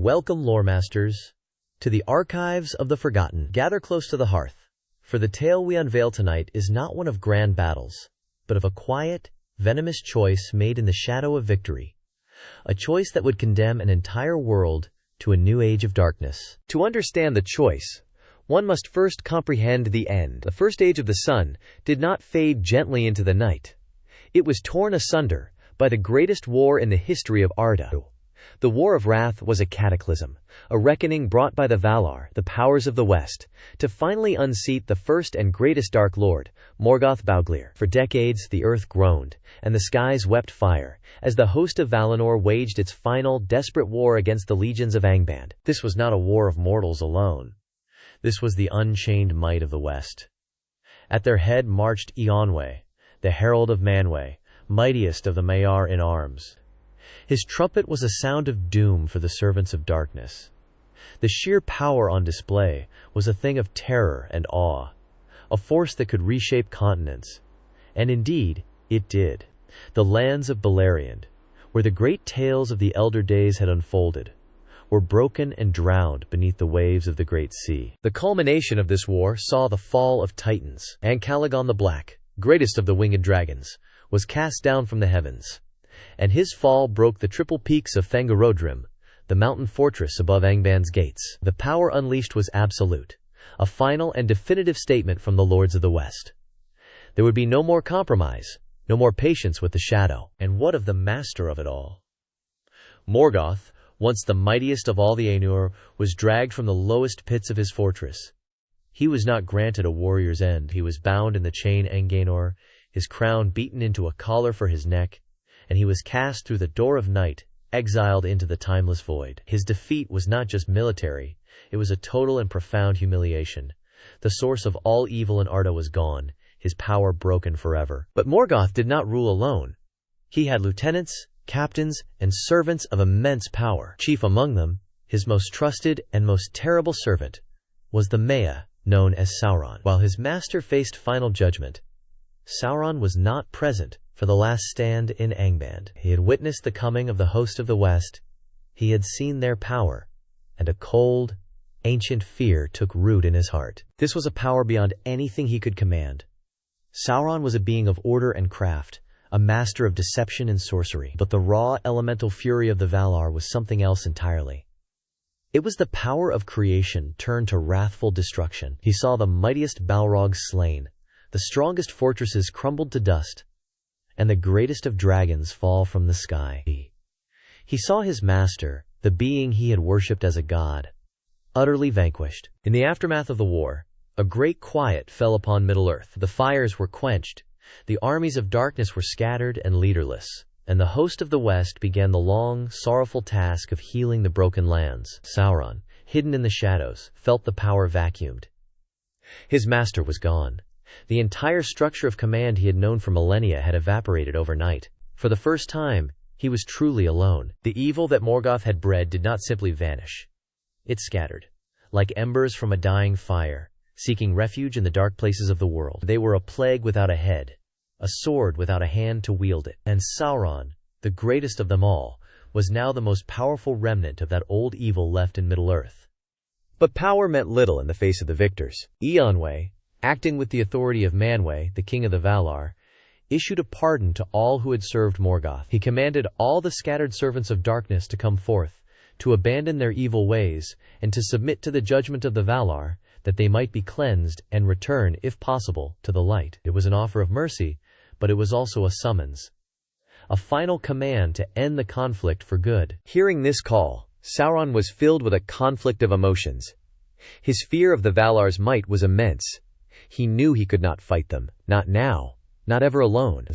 Welcome, loremasters, to the archives of the forgotten. Gather close to the hearth, for the tale we unveil tonight is not one of grand battles, but of a quiet, venomous choice made in the shadow of victory. A choice that would condemn an entire world to a new age of darkness. To understand the choice, one must first comprehend the end. The first age of the sun did not fade gently into the night. It was torn asunder by the greatest war in the history of Arda. The War of Wrath was a cataclysm, a reckoning brought by the Valar, the powers of the West, to finally unseat the first and greatest Dark Lord, Morgoth Bauglir. For decades the earth groaned, and the skies wept fire, as the host of Valinor waged its final, desperate war against the legions of Angband. This was not a war of mortals alone. This was the unchained might of the West. At their head marched Eonwe, the herald of Manwë, mightiest of the Maiar in arms. His trumpet was a sound of doom for the servants of darkness. The sheer power on display was a thing of terror and awe, a force that could reshape continents. And indeed, it did. The lands of Beleriand, where the great tales of the elder days had unfolded, were broken and drowned beneath the waves of the great sea. The culmination of this war saw the fall of Titans. Ancalagon the Black, greatest of the winged dragons, was cast down from the heavens, and his fall broke the triple peaks of Thangorodrim, the mountain fortress above Angband's gates. The power unleashed was absolute, a final and definitive statement from the lords of the West. There would be no more compromise, no more patience with the shadow. And what of the master of it all? Morgoth, once the mightiest of all the Ainur, was dragged from the lowest pits of his fortress. He was not granted a warrior's end. He was bound in the chain Angainor, his crown beaten into a collar for his neck, and he was cast through the door of night, exiled into the timeless void. His defeat was not just military, it was a total and profound humiliation. The source of all evil in Arda was gone, his power broken forever. But Morgoth did not rule alone. He had lieutenants, captains, and servants of immense power. Chief among them, his most trusted and most terrible servant, was the Maya, known as Sauron. While his master faced final judgment, Sauron was not present for the last stand in Angband. He had witnessed the coming of the host of the West. He had seen their power, and a cold, ancient fear took root in his heart. This was a power beyond anything he could command. Sauron was a being of order and craft, a master of deception and sorcery. But the raw, elemental fury of the Valar was something else entirely. It was the power of creation turned to wrathful destruction. He saw the mightiest Balrogs slain, the strongest fortresses crumbled to dust, and the greatest of dragons fall from the sky. He saw his master, the being he had worshipped as a god, utterly vanquished. In the aftermath of the war, a great quiet fell upon Middle-earth. The fires were quenched, the armies of darkness were scattered and leaderless, and the host of the West began the long, sorrowful task of healing the broken lands. Sauron, hidden in the shadows, felt the power vacuumed. His master was gone. The entire structure of command he had known for millennia had evaporated overnight. For the first time, he was truly alone. The evil that Morgoth had bred did not simply vanish. It scattered, like embers from a dying fire, seeking refuge in the dark places of the world. They were a plague without a head, a sword without a hand to wield it. And Sauron, the greatest of them all, was now the most powerful remnant of that old evil left in Middle-earth. But power meant little in the face of the victors. Eonwe, acting with the authority of Manwë, the king of the Valar, issued a pardon to all who had served Morgoth. He commanded all the scattered servants of darkness to come forth, to abandon their evil ways, and to submit to the judgment of the Valar, that they might be cleansed and return, if possible, to the light. It was an offer of mercy, but it was also a summons, a final command to end the conflict for good. Hearing this call, Sauron was filled with a conflict of emotions. His fear of the Valar's might was immense. He knew he could not fight them, not now, not ever alone.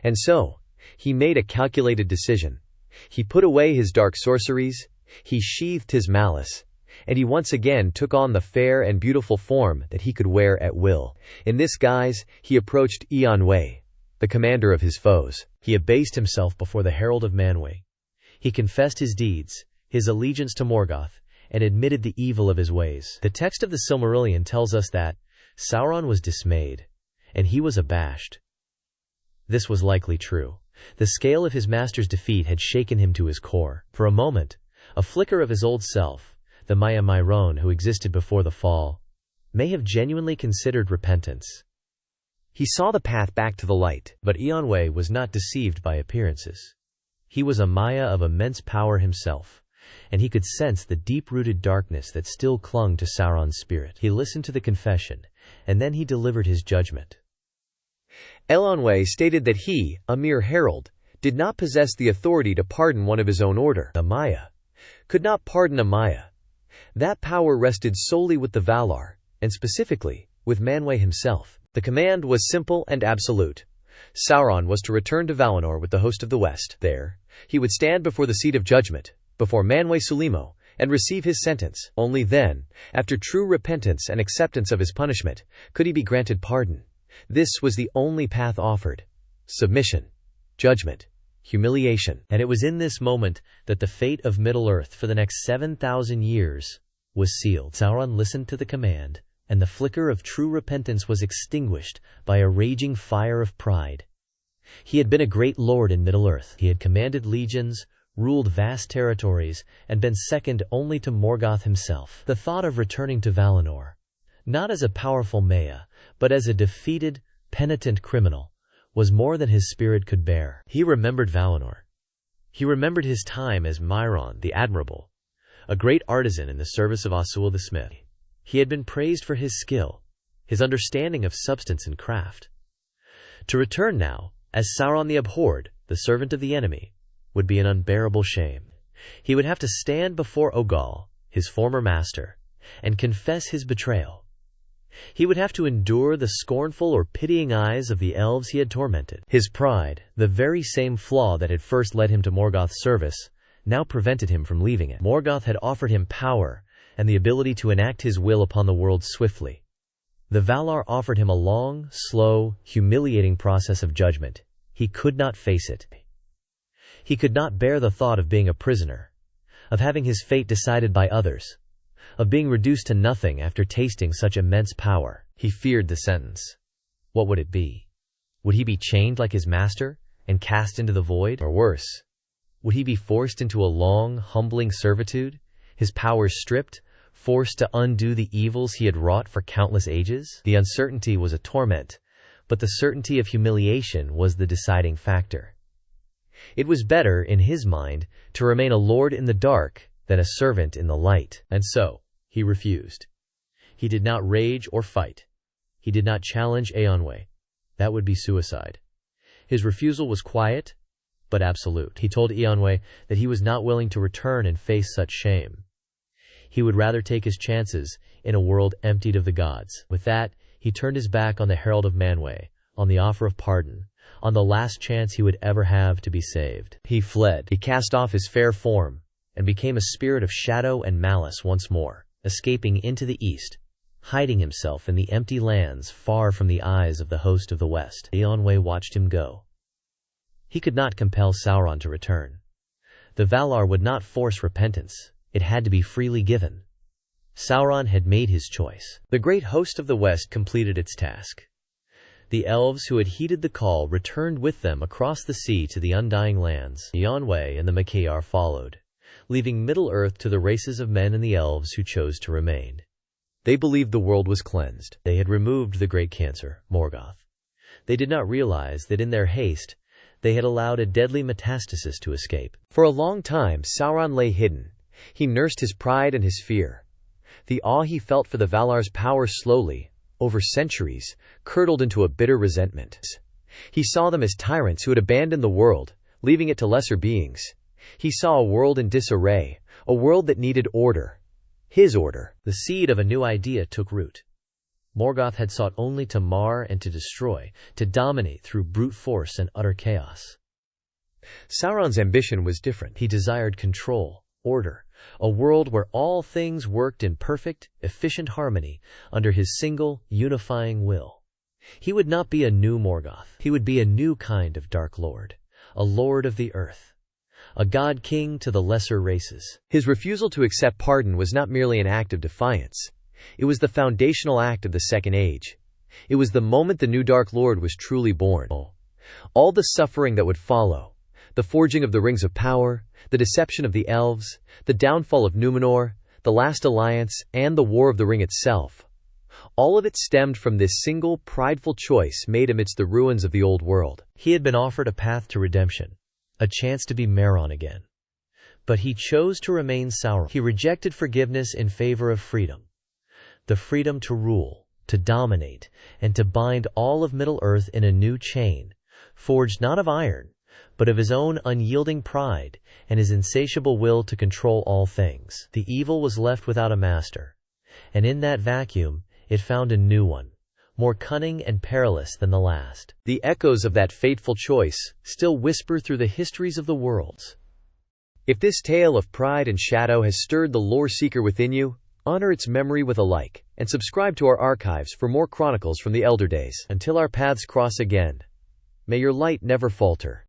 And so, he made a calculated decision. He put away his dark sorceries, he sheathed his malice, and he once again took on the fair and beautiful form that he could wear at will. In this guise, he approached Eonwe, the commander of his foes. He abased himself before the herald of Manwë. He confessed his deeds, his allegiance to Morgoth, and admitted the evil of his ways. The text of the Silmarillion tells us that Sauron was dismayed, and he was abashed. This was likely true. The scale of his master's defeat had shaken him to his core. For a moment, A flicker of his old self, the Maya Myron who existed before the fall, may have genuinely considered repentance. He saw the path back to the light, but Eonwë was not deceived by appearances. He was a Maya of immense power himself, and he could sense the deep-rooted darkness that still clung to Sauron's spirit. He listened to the confession, and then he delivered his judgment. Eonwë stated that he, a mere herald, did not possess the authority to pardon one of his own order. A Maya Could not pardon a Maya. That power rested solely with the Valar, and specifically, with Manwë himself. The command was simple and absolute. Sauron was to return to Valinor with the host of the West. There, he would stand before the seat of judgment, before Manwë Sulimo, and receive his sentence. Only then, after true repentance and acceptance of his punishment, could he be granted pardon. This was the only path offered: submission, judgment, humiliation. And it was in this moment that the fate of Middle-earth for the next 7,000 years was sealed. Sauron listened to the command, and the flicker of true repentance was extinguished by a raging fire of pride. He had been a great lord in Middle-earth. He had commanded legions, ruled vast territories, and been second only to Morgoth himself. The thought of returning to Valinor, not as a powerful Maya, but as a defeated, penitent criminal, was more than his spirit could bear. He remembered Valinor. He remembered his time as Myron the Admirable, a great artisan in the service of Osul the Smith. He had been praised for his skill, his understanding of substance and craft. To return now, as Sauron the Abhorred, the servant of the enemy, would be an unbearable shame. He would have to stand before Ogal, his former master, and confess his betrayal. He would have to endure the scornful or pitying eyes of the elves he had tormented. His pride, the very same flaw that had first led him to Morgoth's service, now prevented him from leaving it. Morgoth had offered him power and the ability to enact his will upon the world swiftly. The Valar offered him a long, slow, humiliating process of judgment. He could not face it. He could not bear the thought of being a prisoner, of having his fate decided by others, of being reduced to nothing after tasting such immense power. He feared the sentence. What would it be? Would he be chained like his master and cast into the void? Or worse, would he be forced into a long, humbling servitude, his powers stripped, forced to undo the evils he had wrought for countless ages? The uncertainty was a torment, but the certainty of humiliation was the deciding factor. It was better, in his mind, to remain a lord in the dark than a servant in the light. And so, he refused. He did not rage or fight. He did not challenge Eonwë. That would be suicide. His refusal was quiet, but absolute. He told Eonwë that he was not willing to return and face such shame. He would rather take his chances in a world emptied of the gods. With that, he turned his back on the Herald of Manwë, on the offer of pardon, on the last chance he would ever have to be saved. He fled. He cast off his fair form and became a spirit of shadow and malice once more, escaping into the east, hiding himself in the empty lands far from the eyes of the host of the west. Eonwë watched him go. He could not compel Sauron to return. The Valar would not force repentance. It had to be freely given. Sauron had made his choice. The great host of the west completed its task. The elves who had heeded the call returned with them across the sea to the undying lands. Eonwë and the Maiar followed, leaving Middle-earth to the races of men and the elves who chose to remain. They believed the world was cleansed. They had removed the great cancer, Morgoth. They did not realize that in their haste, they had allowed a deadly metastasis to escape. For a long time, Sauron lay hidden. He nursed his pride and his fear. The awe he felt for the Valar's power slowly, over centuries, curdled into a bitter resentment. He saw them as tyrants who had abandoned the world, leaving it to lesser beings. He saw a world in disarray, a world that needed order. His order. The seed of a new idea took root. Morgoth had sought only to mar and to destroy, to dominate through brute force and utter chaos. Sauron's ambition was different. He desired control, order, a world where all things worked in perfect, efficient harmony under his single, unifying will. He would not be a new Morgoth. He would be a new kind of Dark Lord, a lord of the earth, a god-king to the lesser races. His refusal to accept pardon was not merely an act of defiance. It was the foundational act of the Second Age. It was the moment the new Dark Lord was truly born. All the suffering that would follow, The forging of the Rings of Power, the deception of the elves, the downfall of Numenor, the last alliance, and the War of the Ring itself. All of it stemmed from this single, prideful choice made amidst the ruins of the old world. He had been offered a path to redemption, a chance to be Sauron again. But he chose to remain Sauron. He rejected forgiveness in favor of freedom. The freedom to rule, to dominate, and to bind all of Middle-earth in a new chain, forged not of iron, but of his own unyielding pride and his insatiable will to control all things. The evil was left without a master, and in that vacuum it found a new one, more cunning and perilous than the last. The echoes of that fateful choice still whisper through the histories of the worlds. If this tale of pride and shadow has stirred the lore seeker within you, honor its memory with a like, and subscribe to our archives for more chronicles from the elder days. Until our paths cross again, may your light never falter.